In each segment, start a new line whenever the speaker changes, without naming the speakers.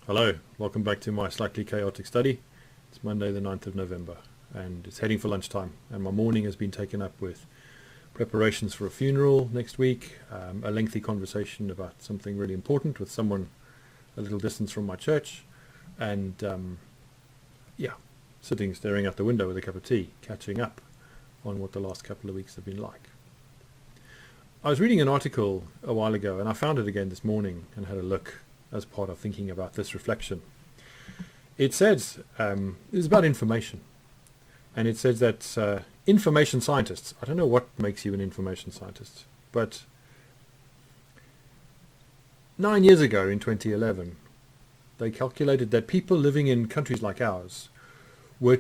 Hello, welcome back to my slightly chaotic study. It's Monday the 9th of November and it's heading for lunchtime, and my morning has been taken up with preparations for a funeral next week, a lengthy conversation about something really important with someone a little distance from my church, and sitting staring out the window with a cup of tea, catching up on what the last couple of weeks have been like. I was reading an article a while ago and I found it again this morning and had a look as part of thinking about this reflection. It says, it's about information, and it says that information scientists, I don't know what makes you an information scientist, but 9 years ago in 2011, they calculated that people living in countries like ours were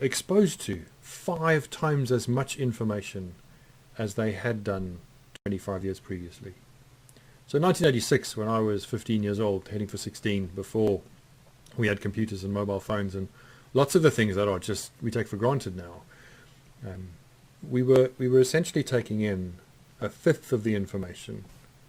exposed to 5 times as much information as they had done 25 years previously. So in 1986, when I was 15 years old, heading for 16, before we had computers and mobile phones and lots of the things that are just we take for granted now, we were essentially taking in a fifth of the information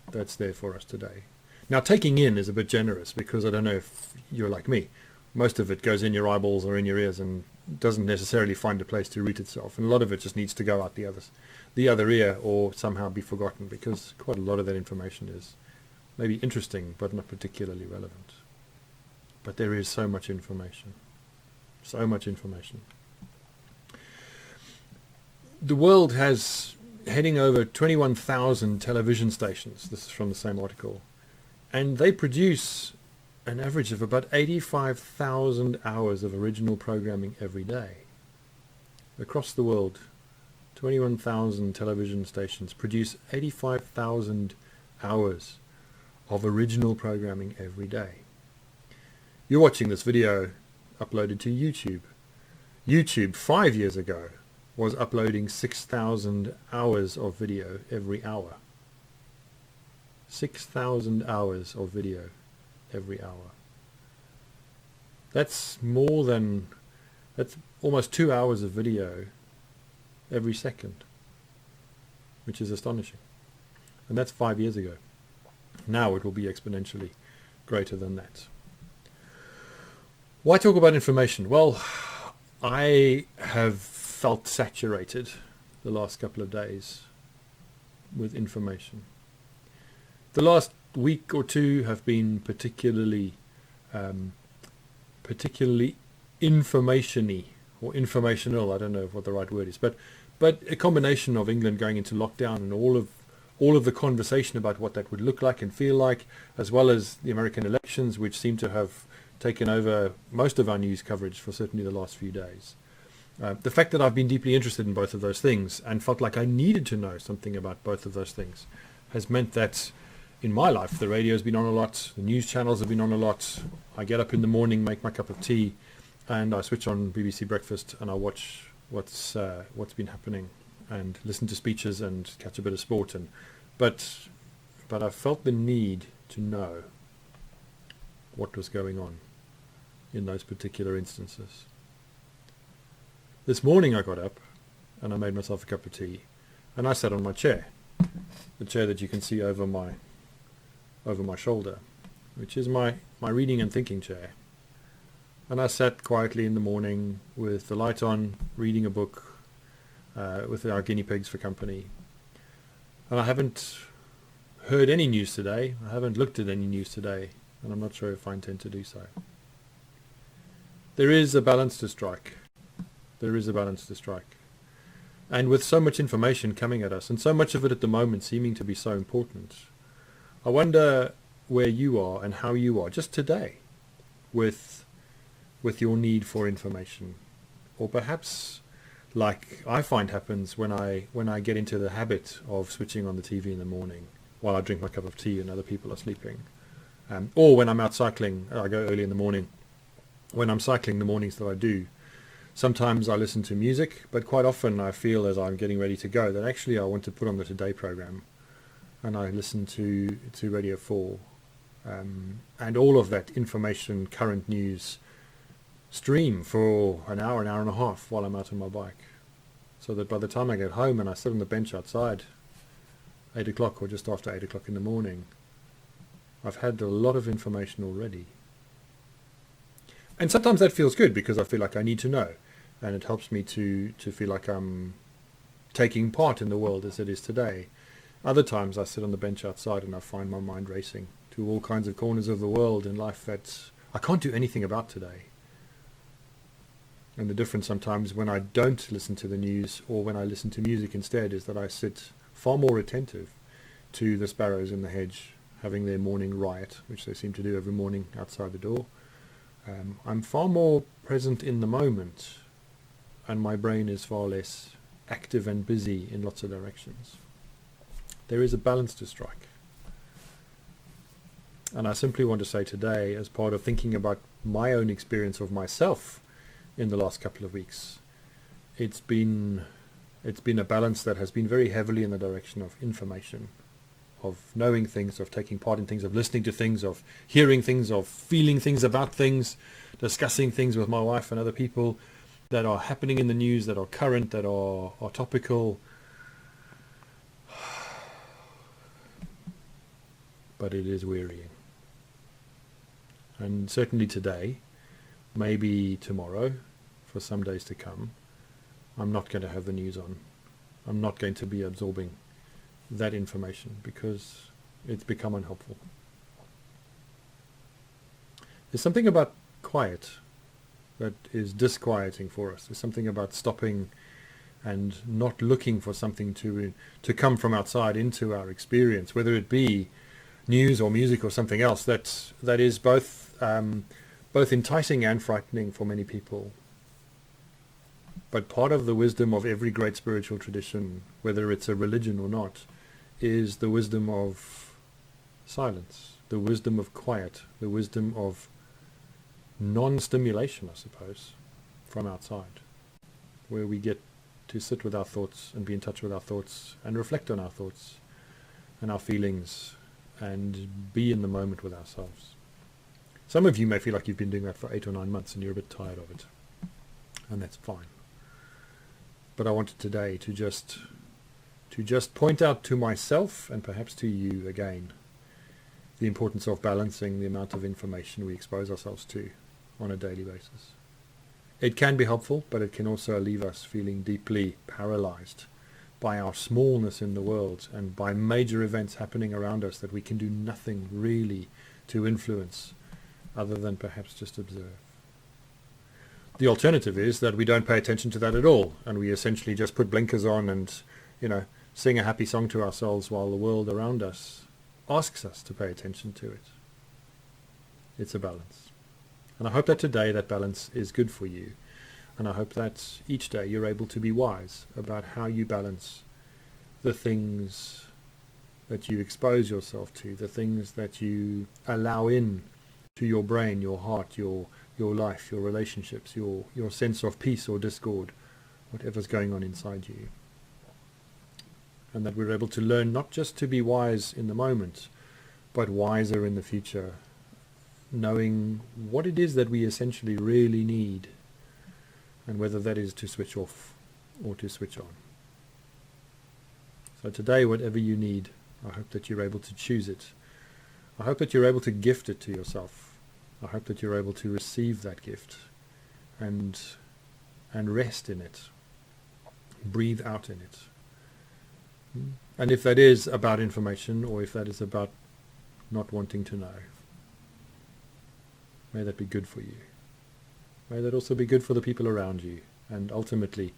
that's there for us today. Now, taking in is a bit generous, because I don't know if you're like me. Most of it goes in your eyeballs or in your ears and doesn't necessarily find a place to root itself, and a lot of it just needs to go out the other ear or somehow be forgotten, because quite a lot of that information is maybe interesting but not particularly relevant. But there is so much information. So much information. The world has heading over 21,000 television stations. This is from the same article. And they produce an average of about 85,000 hours of original programming every day. Across the world, 21,000 television stations produce 85,000 hours of original programming every day. You're watching this video uploaded to YouTube. YouTube 5 years ago was uploading 6,000 hours of video every hour. 6,000 hours of video every hour. That's almost 2 hours of video every second, which is astonishing. And that's 5 years ago. Now it will be exponentially greater than that. Why talk about information? Well, I have felt saturated the last couple of days with information. The last week or two have been particularly information-y or informational. I don't know what the right word is, but a combination of England going into lockdown and all of the conversation about what that would look like and feel like, as well as the American elections, which seem to have taken over most of our news coverage for certainly the last few days. The fact that I've been deeply interested in both of those things and felt like I needed to know something about both of those things has meant that in my life, the radio's been on a lot, the news channels have been on a lot. I get up in the morning, make my cup of tea, and I switch on BBC Breakfast and I watch what's been happening and listen to speeches and catch a bit of sport. But I felt the need to know what was going on in those particular instances. This morning I got up and I made myself a cup of tea and I sat on my chair, the chair that you can see over my shoulder, which is my reading and thinking chair. And I sat quietly in the morning with the light on, reading a book with our guinea pigs for company. And I haven't heard any news today. I haven't looked at any news today, and I'm not sure if I intend to do so. There is a balance to strike. There is a balance to strike. And with so much information coming at us, and so much of it at the moment seeming to be so important, I wonder where you are and how you are just today with your need for information. Or perhaps, like I find happens when I get into the habit of switching on the TV in the morning while I drink my cup of tea and other people are sleeping. Or when I'm out cycling, I go early in the morning. When I'm cycling, the mornings that I do, sometimes I listen to music, but quite often I feel as I'm getting ready to go that actually I want to put on the Today program. And I listen to Radio 4. And all of that information, current news, stream for an hour and a half while I'm out on my bike. So that by the time I get home and I sit on the bench outside, 8 o'clock or just after 8 o'clock in the morning, I've had a lot of information already. And sometimes that feels good because I feel like I need to know. And it helps me to feel like I'm taking part in the world as it is today. Other times I sit on the bench outside and I find my mind racing to all kinds of corners of the world in life that I can't do anything about today. And the difference sometimes when I don't listen to the news or when I listen to music instead is that I sit far more attentive to the sparrows in the hedge having their morning riot, which they seem to do every morning outside the door. I'm far more present in the moment, and my brain is far less active and busy in lots of directions. There is a balance to strike. And I simply want to say today, as part of thinking about my own experience of myself in the last couple of weeks, it's been a balance that has been very heavily in the direction of information, of knowing things, of taking part in things, of listening to things, of hearing things, of feeling things about things, discussing things with my wife and other people that are happening in the news, that are current, that are topical. But it is wearying. And certainly today, maybe tomorrow, for some days to come, I'm not going to have the news on. I'm not going to be absorbing that information because it's become unhelpful. There's something about quiet that is disquieting for us. There's something about stopping and not looking for something to come from outside into our experience, whether it be news or music or something else that is both enticing and frightening for many people. But part of the wisdom of every great spiritual tradition, whether it's a religion or not, is the wisdom of silence, the wisdom of quiet, the wisdom of non-stimulation, I suppose, from outside, where we get to sit with our thoughts and be in touch with our thoughts and reflect on our thoughts and our feelings and be in the moment with ourselves. Some of you may feel like you've been doing that for 8 or 9 months and you're a bit tired of it, and that's fine. But I wanted today to just point out to myself and perhaps to you again the importance of balancing the amount of information we expose ourselves to on a daily basis. It can be helpful, but it can also leave us feeling deeply paralyzed by our smallness in the world and by major events happening around us that we can do nothing really to influence other than perhaps just observe. The alternative is that we don't pay attention to that at all, and we essentially just put blinkers on and, sing a happy song to ourselves while the world around us asks us to pay attention to it. It's a balance. And I hope that today that balance is good for you. And I hope that each day you're able to be wise about how you balance the things that you expose yourself to, the things that you allow in to your brain, your heart, your life, your relationships, your sense of peace or discord, whatever's going on inside you. And that we're able to learn not just to be wise in the moment, but wiser in the future, knowing what it is that we essentially really need, and whether that is to switch off or to switch on. So today, whatever you need, I hope that you're able to choose it. I hope that you're able to gift it to yourself. I hope that you're able to receive that gift and rest in it, breathe out in it. And if that is about information, or if that is about not wanting to know, may that be good for you. May that also be good for the people around you. And ultimately,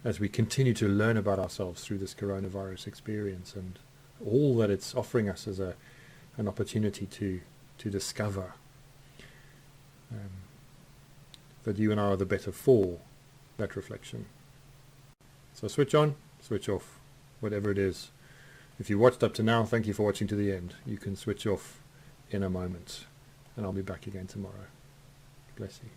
as we continue to learn about ourselves through this coronavirus experience and all that it's offering us as an opportunity to discover, that you and I are the better for that reflection. So switch on, switch off, whatever it is. If you watched up to now, thank you for watching to the end. You can switch off in a moment, and I'll be back again tomorrow. Bless you.